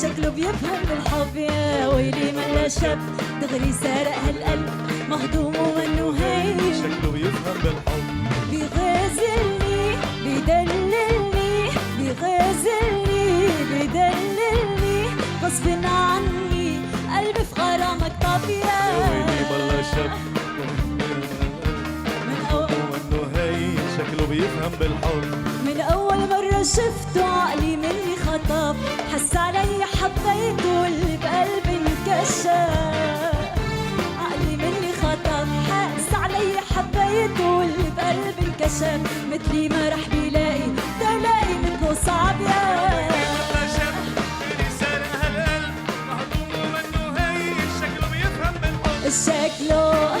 شكله بيفهم بالحب يا ويلي ملا شاب دغري سارق هالقلب مهضوم ومنه هين شكله بيفهم بالحب بيغازلني بيدللني بيغازلني بيدللني غصب عني قلبي في غرامك طب يا ويلي يا ملا شاب وانه هي شكله بيفهم بالحب من أول مرة شفته عقلي مني خطب حس علي حبيته واللي بقلبي انكشف عقلي مني خطب حس علي حبيته واللي بقلبي انكشف مثلي ما رح بيلاقي تلاقي مثله صعب يا شكله